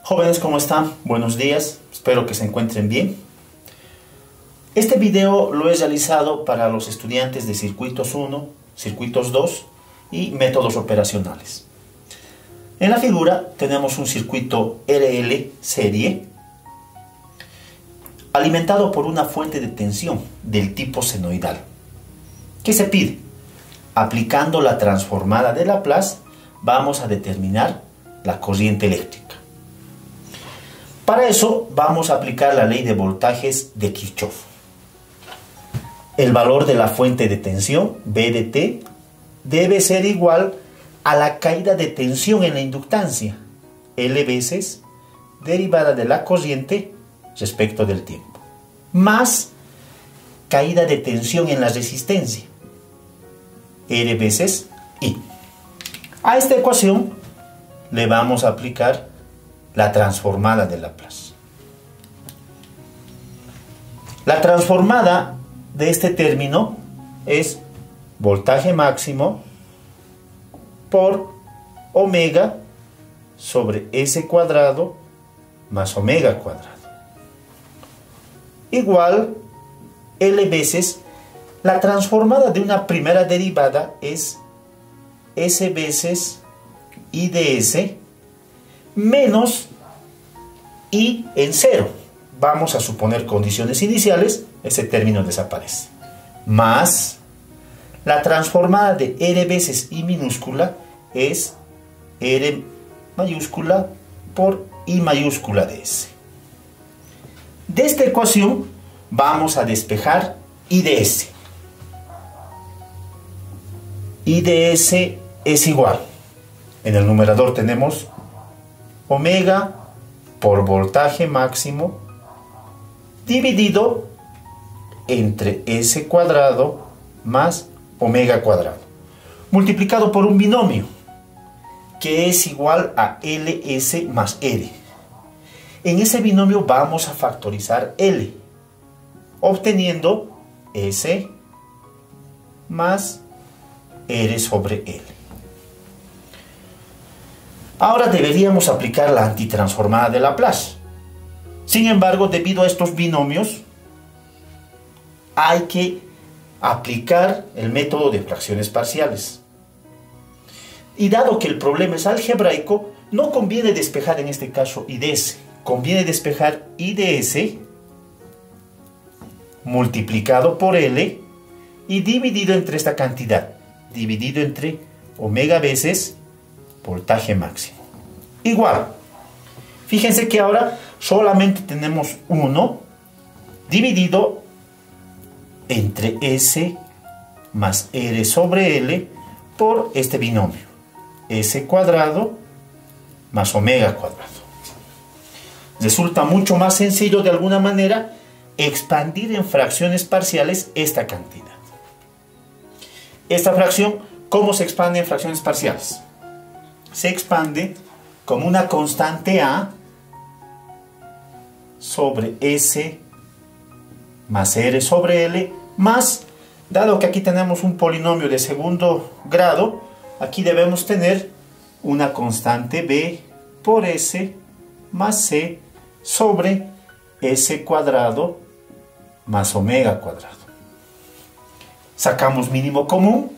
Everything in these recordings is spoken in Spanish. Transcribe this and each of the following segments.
Jóvenes, ¿cómo están? Buenos días, espero que se encuentren bien. Este video lo he realizado para los estudiantes de circuitos 1, circuitos 2 y métodos operacionales. En la figura tenemos un circuito RL serie alimentado por una fuente de tensión del tipo senoidal. ¿Qué se pide? Aplicando la transformada de Laplace vamos a determinar la corriente eléctrica. Para eso vamos a aplicar la ley de voltajes de Kirchhoff. El valor de la fuente de tensión, V de T, debe ser igual a la caída de tensión en la inductancia, L veces derivada de la corriente respecto del tiempo, más caída de tensión en la resistencia, R veces I. A esta ecuación le vamos a aplicar la transformada de Laplace. La transformada de este término es voltaje máximo por omega sobre S cuadrado más omega cuadrado. Igual L veces la transformada de una primera derivada es S veces I de S menos I en cero. Vamos a suponer condiciones iniciales, ese término desaparece. Más la transformada de R veces I minúscula es R mayúscula por I mayúscula de S. De esta ecuación vamos a despejar I de S. I de S es igual. En el numerador tenemos omega por voltaje máximo dividido entre S cuadrado más omega cuadrado, multiplicado por un binomio que es igual a LS más R. En ese binomio vamos a factorizar L, obteniendo S más R sobre L. Ahora deberíamos aplicar la antitransformada de Laplace. Sin embargo, debido a estos binomios, hay que aplicar el método de fracciones parciales. Y dado que el problema es algebraico, no conviene despejar en este caso I de S. Conviene despejar I de S multiplicado por L y dividido entre esta cantidad, dividido entre omega veces voltaje máximo. Igual, fíjense que ahora solamente tenemos 1 dividido entre S más R sobre L por este binomio, S cuadrado más omega cuadrado. Resulta mucho más sencillo de alguna manera expandir en fracciones parciales esta cantidad. Esta fracción, ¿cómo se expande en fracciones parciales? Se expande como una constante A sobre S más R sobre L, más, dado que aquí tenemos un polinomio de segundo grado, aquí debemos tener una constante B por S más C sobre S cuadrado más omega cuadrado. Sacamos mínimo común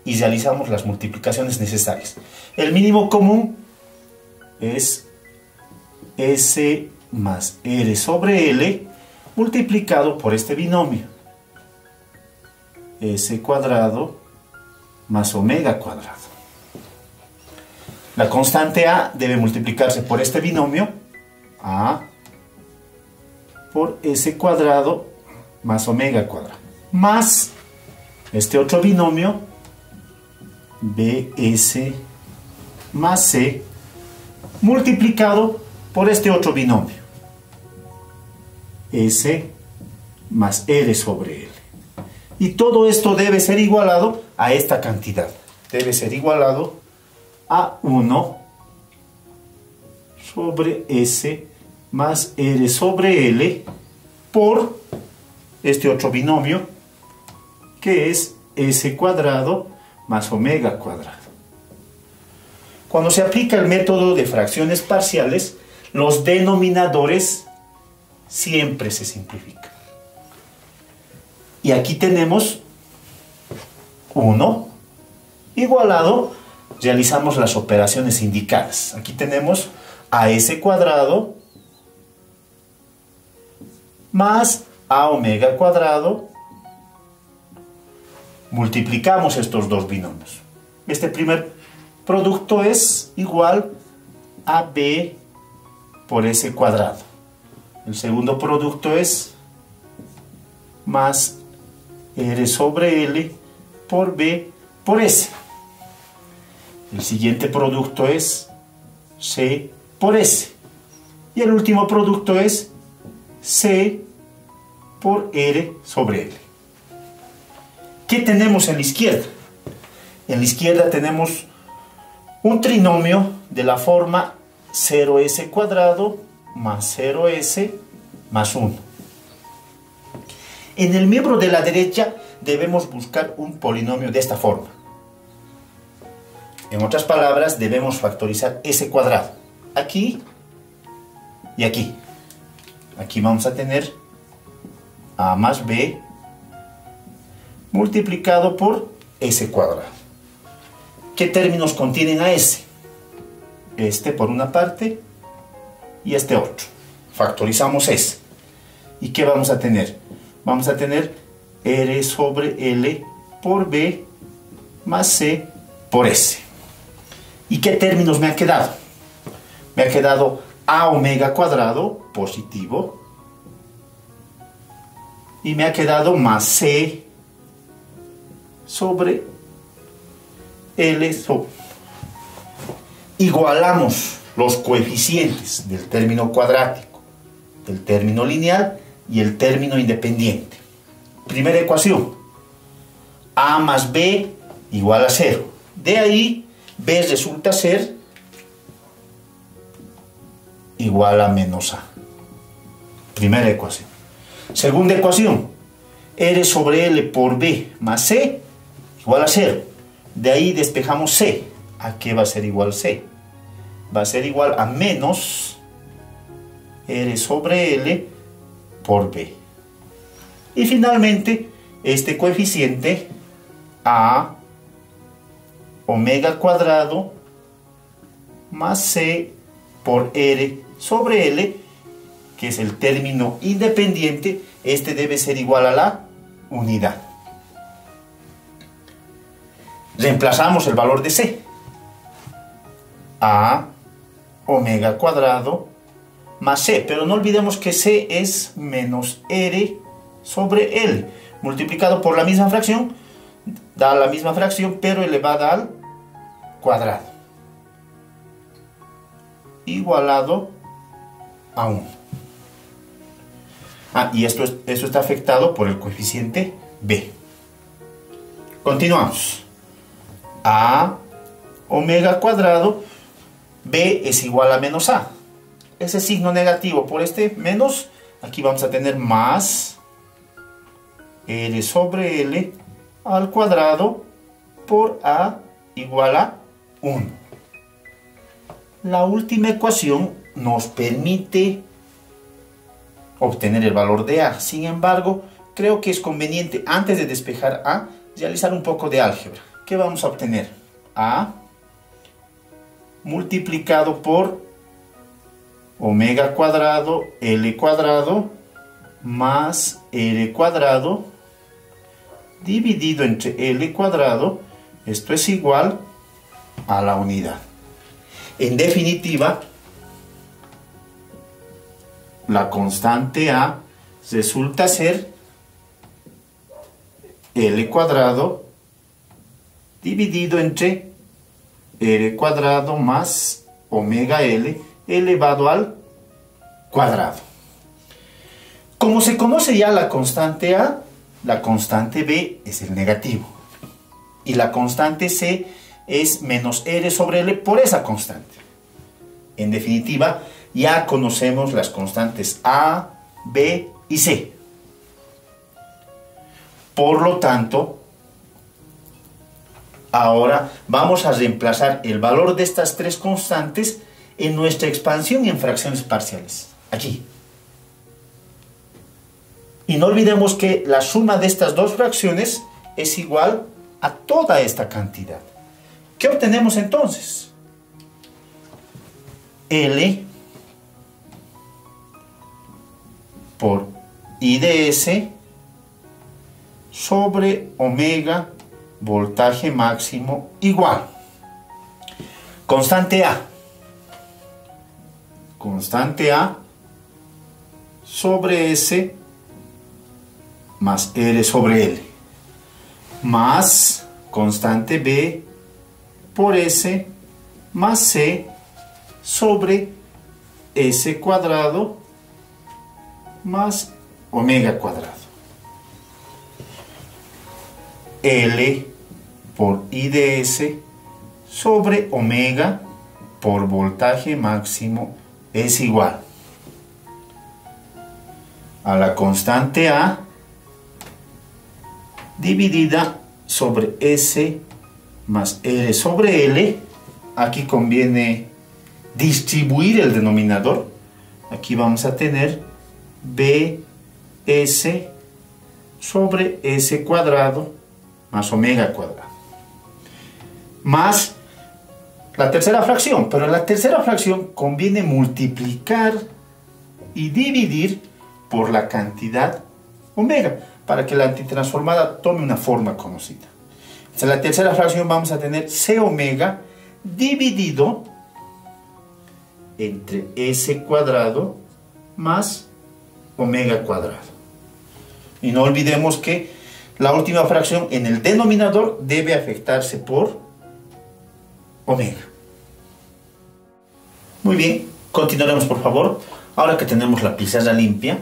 y realizamos las multiplicaciones necesarias. El mínimo común es S más R sobre L multiplicado por este binomio, S cuadrado más omega cuadrado. La constante A debe multiplicarse por este binomio, A por S cuadrado más omega cuadrado, más este otro binomio, BS más C multiplicado por este otro binomio, S más R sobre L. Y todo esto debe ser igualado a esta cantidad. Debe ser igualado a 1 sobre S más R sobre L por este otro binomio que es S cuadrado más omega cuadrado. Cuando se aplica el método de fracciones parciales, los denominadores siempre se simplifican. Y aquí tenemos 1 igualado, realizamos las operaciones indicadas. Aquí tenemos AS cuadrado más A omega cuadrado. Multiplicamos estos dos binomios. Este primer producto es igual a B por S cuadrado. El segundo producto es más R sobre L por B por S. El siguiente producto es C por S. Y el último producto es C por R sobre L. ¿Qué tenemos en la izquierda? En la izquierda tenemos un trinomio de la forma 0s cuadrado más 0s más 1. En el miembro de la derecha debemos buscar un polinomio de esta forma. En otras palabras, debemos factorizar s cuadrado. Aquí y aquí. Aquí vamos a tener a más b multiplicado por s cuadrado. ¿Qué términos contienen a s? Este por una parte y este otro. Factorizamos s. ¿Y qué vamos a tener? Vamos a tener r sobre l por b más c por s. ¿Y qué términos me han quedado? Me ha quedado a omega cuadrado positivo y me ha quedado más c sobre L. Igualamos los coeficientes del término cuadrático, del término lineal y el término independiente. Primera ecuación, a más b igual a 0. De ahí b resulta ser igual a menos a. Primera ecuación. Segunda ecuación, r sobre l por b más c igual a 0. De ahí despejamos c. ¿A qué va a ser igual c? Va a ser igual a menos r sobre l por b. Y finalmente, este coeficiente a omega cuadrado más c por r sobre l, que es el término independiente, este debe ser igual a la unidad. Reemplazamos el valor de c. A omega cuadrado más c, pero no olvidemos que c es menos r sobre l, multiplicado por la misma fracción, da la misma fracción, pero elevada al cuadrado, igualado a 1. Y esto está afectado por el coeficiente b. Continuamos. A omega cuadrado, b es igual a menos a. Ese signo negativo por este menos, aquí vamos a tener más r sobre l al cuadrado por a igual a 1. La última ecuación nos permite obtener el valor de a. Sin embargo, creo que es conveniente, antes de despejar a, realizar un poco de álgebra. ¿Qué vamos a obtener? A multiplicado por omega cuadrado l cuadrado más r cuadrado dividido entre l cuadrado. Esto es igual a la unidad. En definitiva, la constante a resulta ser l cuadrado dividido entre r cuadrado más omega l elevado al cuadrado. Como se conoce ya la constante a, la constante b es el negativo. Y la constante c es menos r sobre l por esa constante. En definitiva, ya conocemos las constantes a, b y c. Por lo tanto, Ahora vamos a reemplazar el valor de estas tres constantes en nuestra expansión en fracciones parciales. Aquí. Y no olvidemos que la suma de estas dos fracciones es igual a toda esta cantidad. ¿Qué obtenemos entonces? L por I de S sobre omega voltaje máximo igual. Constante A. Constante A sobre S más R sobre L. Más constante B por S más C sobre S cuadrado más omega cuadrado. L por I de S sobre omega por voltaje máximo es igual a la constante A dividida sobre S más R sobre L. Aquí conviene distribuir el denominador. Aquí vamos a tener BS sobre S cuadrado más omega cuadrado. Más la tercera fracción. Pero en la tercera fracción conviene multiplicar y dividir por la cantidad omega, para que la antitransformada tome una forma conocida. En la tercera fracción vamos a tener C omega dividido entre S cuadrado más omega cuadrado. Y no olvidemos que la última fracción en el denominador debe afectarse por omega. Muy bien, continuaremos por favor. Ahora que tenemos la pizarra limpia,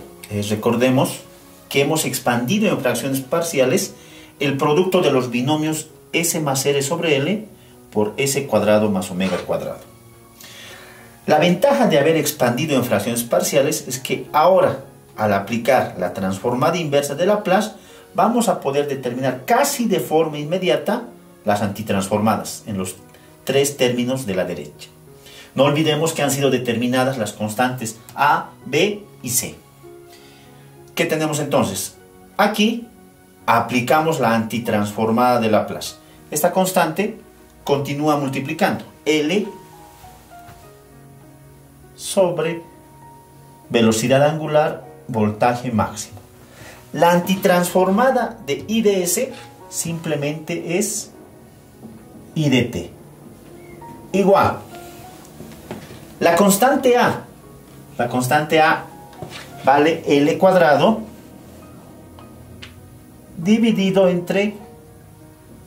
recordemos que hemos expandido en fracciones parciales el producto de los binomios S más R sobre L por S cuadrado más omega cuadrado. La ventaja de haber expandido en fracciones parciales es que ahora, al aplicar la transformada inversa de Laplace, vamos a poder determinar casi de forma inmediata las antitransformadas en los tres términos de la derecha. No olvidemos que han sido determinadas las constantes A, B y C. ¿Qué tenemos entonces? Aquí aplicamos la antitransformada de Laplace. Esta constante continúa multiplicando. L sobre velocidad angular, voltaje máximo. La antitransformada de I de S simplemente es I de T. Igual. La constante A vale L cuadrado dividido entre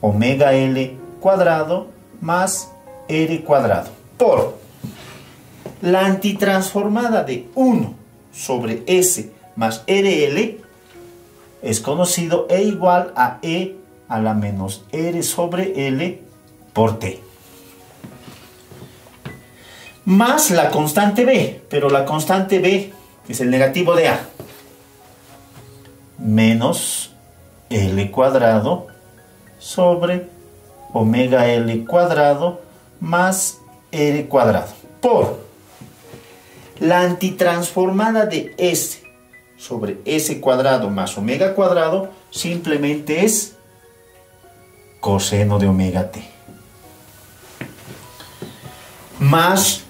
omega L cuadrado más R cuadrado por la antitransformada de 1 sobre S más RL es conocido e igual a E a la menos R sobre L por T. Más la constante B, pero la constante B es el negativo de A, menos L cuadrado sobre omega L cuadrado más R cuadrado por la antitransformada de S sobre S cuadrado más omega cuadrado simplemente es coseno de omega T, más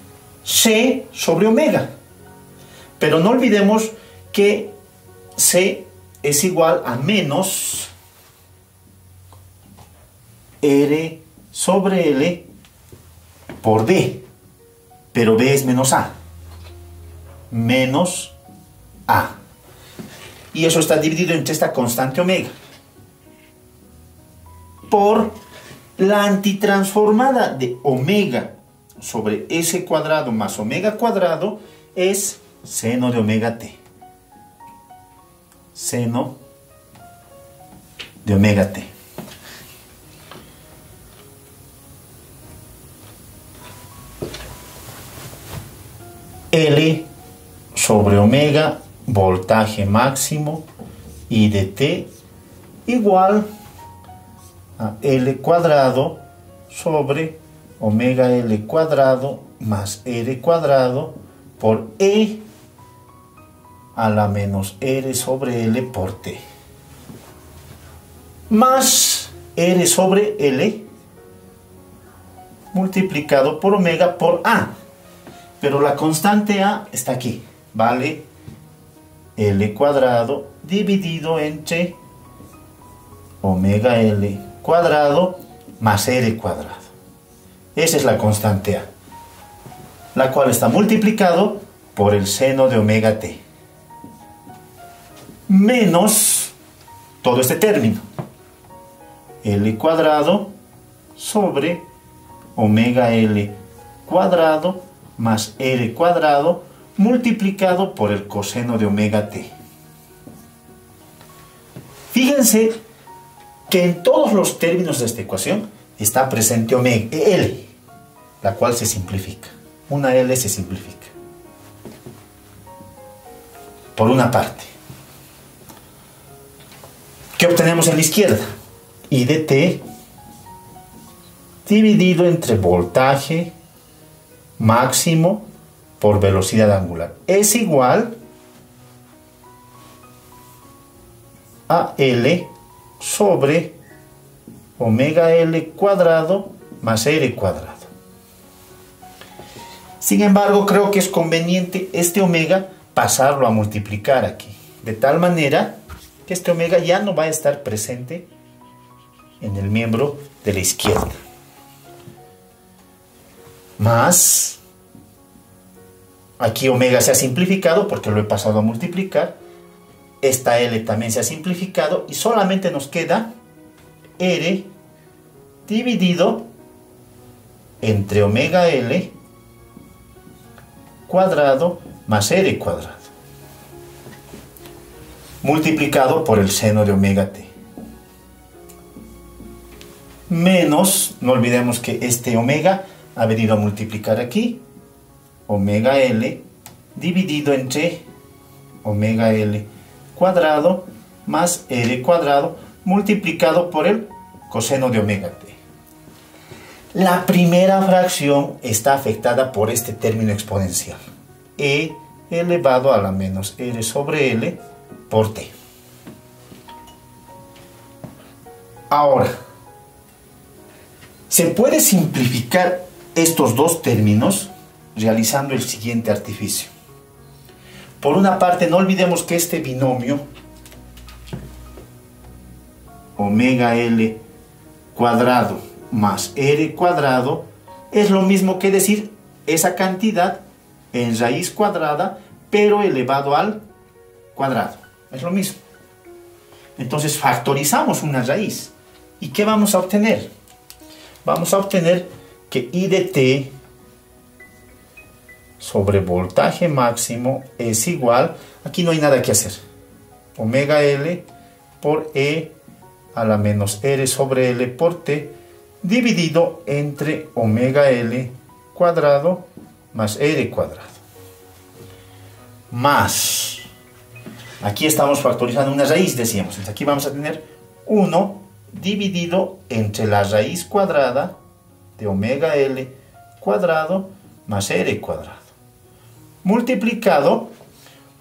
C sobre omega. Pero no olvidemos que C es igual a menos R sobre L por B, pero B es menos A, menos A. Y eso está dividido entre esta constante omega por la antitransformada de omega sobre S cuadrado más omega cuadrado es seno de omega T. Seno de omega T. L sobre omega voltaje máximo I de T igual a L cuadrado sobre omega L cuadrado más R cuadrado por E a la menos R sobre L por T. Más R sobre L multiplicado por omega por A. Pero la constante A está aquí. Vale L cuadrado dividido entre omega L cuadrado más R cuadrado. Esa es la constante A, la cual está multiplicado por el seno de omega T. Menos todo este término. L cuadrado sobre omega L cuadrado más R cuadrado multiplicado por el coseno de omega T. Fíjense que en todos los términos de esta ecuación está presente omega L, la cual se simplifica. Una L se simplifica. Por una parte. ¿Qué obtenemos en la izquierda? I de T dividido entre voltaje máximo por velocidad angular es igual a L sobre omega L cuadrado más R cuadrado. Sin embargo, creo que es conveniente este omega pasarlo a multiplicar aquí, de tal manera que este omega ya no va a estar presente en el miembro de la izquierda. Más, aquí omega se ha simplificado porque lo he pasado a multiplicar. Esta L también se ha simplificado y solamente nos queda R dividido entre omega L cuadrado más R cuadrado multiplicado por el seno de omega T. Menos, no olvidemos que este omega ha venido a multiplicar aquí, omega L dividido entre omega L cuadrado más R cuadrado multiplicado por el coseno de omega T. La primera fracción está afectada por este término exponencial, E elevado a la menos R sobre L por T. Ahora, se puede simplificar estos dos términos realizando el siguiente artificio. Por una parte, no olvidemos que este binomio omega L cuadrado más R cuadrado es lo mismo que decir esa cantidad en raíz cuadrada pero elevado al cuadrado. Es lo mismo. Entonces factorizamos una raíz. ¿Y qué vamos a obtener? Vamos a obtener que I de T sobre voltaje máximo es igual, aquí no hay nada que hacer, omega L por E a la menos R sobre L por T dividido entre omega L cuadrado más R cuadrado. Más, aquí estamos factorizando una raíz, decíamos, entonces aquí vamos a tener 1 dividido entre la raíz cuadrada de omega L cuadrado más R cuadrado multiplicado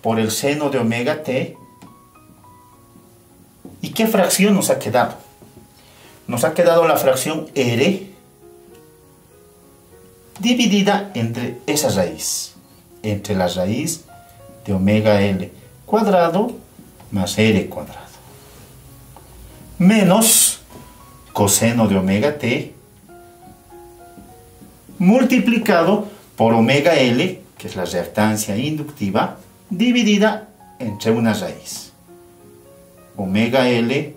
por el seno de omega T. ¿Y qué fracción nos ha quedado? Nos ha quedado la fracción R dividida entre esa raíz, entre la raíz de omega L cuadrado más R cuadrado, menos coseno de omega T multiplicado por omega L, que es la reactancia inductiva, dividida entre una raíz, omega L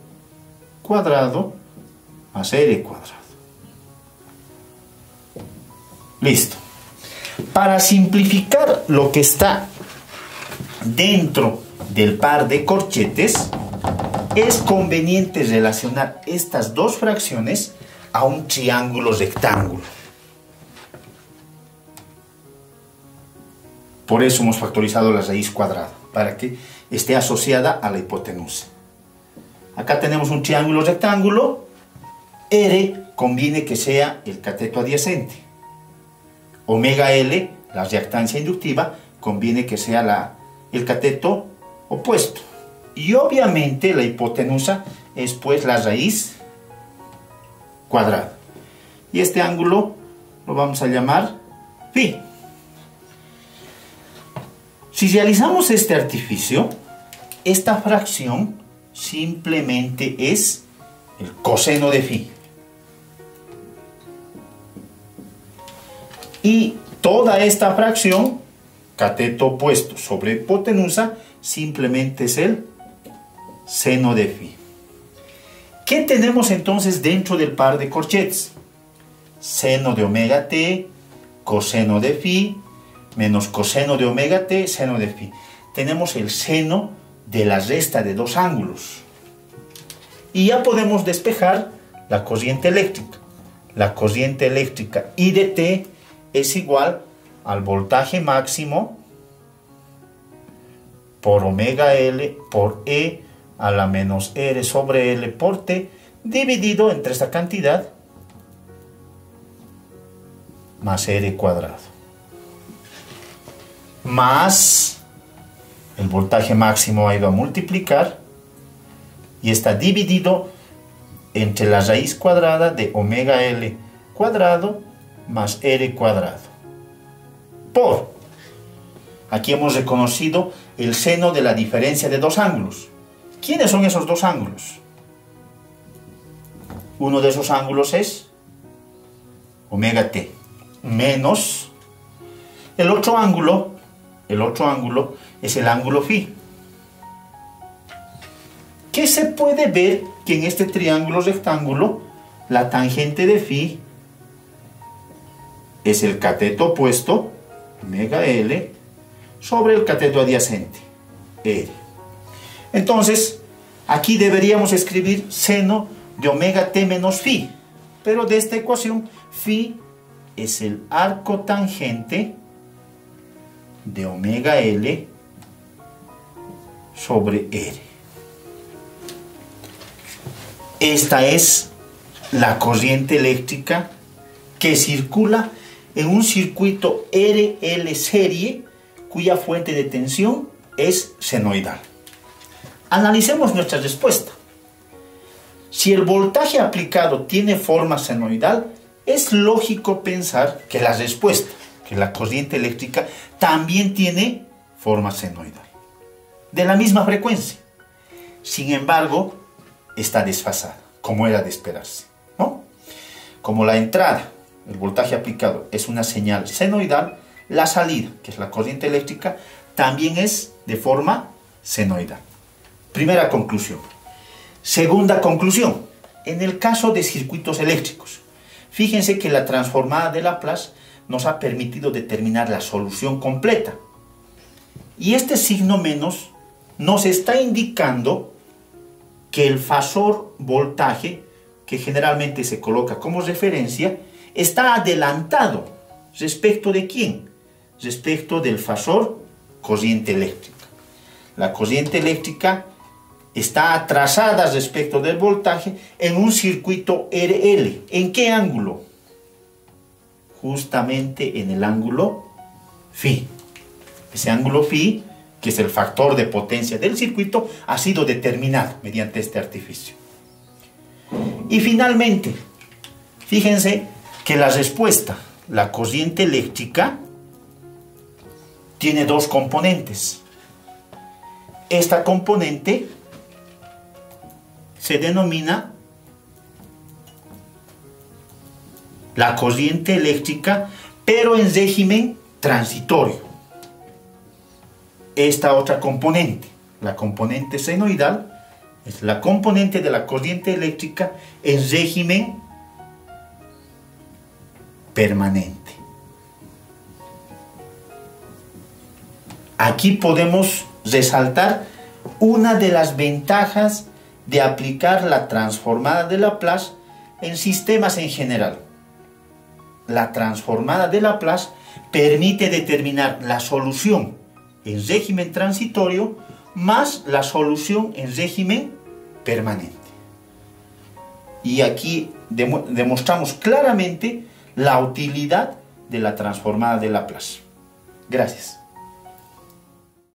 cuadrado más R cuadrado. Listo. Para simplificar lo que está dentro del par de corchetes, es conveniente relacionar estas dos fracciones a un triángulo rectángulo. Por eso hemos factorizado la raíz cuadrada, para que esté asociada a la hipotenusa. Acá tenemos un triángulo rectángulo R conviene que sea el cateto adyacente. Omega L, la reactancia inductiva, conviene que sea el cateto opuesto. Y obviamente la hipotenusa es pues la raíz cuadrada. Y este ángulo lo vamos a llamar phi. Si realizamos este artificio, esta fracción simplemente es el coseno de phi. Y toda esta fracción, cateto opuesto sobre hipotenusa, simplemente es el seno de phi. ¿Qué tenemos entonces dentro del par de corchetes? Seno de omega t, coseno de phi, menos coseno de omega t, seno de phi. Tenemos el seno de la resta de dos ángulos. Y ya podemos despejar la corriente eléctrica. La corriente eléctrica I de t es igual al voltaje máximo por omega L por E a la menos R sobre L por T, dividido entre esta cantidad más R cuadrado, más el voltaje máximo ahí va a multiplicar y está dividido entre la raíz cuadrada de omega L cuadrado más R cuadrado por, aquí hemos reconocido el seno de la diferencia de dos ángulos. ¿Quiénes son esos dos ángulos? Uno de esos ángulos es omega t menos el otro ángulo es el ángulo phi. ¿Qué se puede ver? Que en este triángulo rectángulo la tangente de phi es el cateto opuesto, omega L, sobre el cateto adyacente, R. Entonces, aquí deberíamos escribir seno de omega t menos phi. Pero de esta ecuación, phi es el arco tangente de omega L sobre R. Esta es la corriente eléctrica que circula en un circuito RL serie cuya fuente de tensión es senoidal. Analicemos nuestra respuesta. Si el voltaje aplicado tiene forma senoidal, es lógico pensar que la respuesta, que la corriente eléctrica, también tiene forma senoidal, de la misma frecuencia. Sin embargo, está desfasada, como era de esperarse, ¿no? Como la entrada, el voltaje aplicado, es una señal senoidal, la salida, que es la corriente eléctrica, también es de forma senoidal. Primera conclusión. Segunda conclusión. En el caso de circuitos eléctricos, fíjense que la transformada de Laplace nos ha permitido determinar la solución completa. Y este signo menos nos está indicando que el fasor voltaje, que generalmente se coloca como referencia, está adelantado. ¿Respecto de quién? Respecto del fasor corriente eléctrica. La corriente eléctrica está atrasada respecto del voltaje en un circuito RL. ¿En qué ángulo? Justamente en el ángulo phi. Ese ángulo phi, que es el factor de potencia del circuito, ha sido determinado mediante este artificio. Y finalmente, fíjense que la respuesta, la corriente eléctrica, tiene dos componentes. Esta componente se denomina la corriente eléctrica, pero en régimen transitorio. Esta otra componente, la componente senoidal, es la componente de la corriente eléctrica en régimen permanente. Aquí podemos resaltar una de las ventajas de aplicar la transformada de Laplace en sistemas en general. La transformada de Laplace permite determinar la solución en régimen transitorio más la solución en régimen permanente. Y aquí demostramos claramente la utilidad de la transformada de Laplace. Gracias.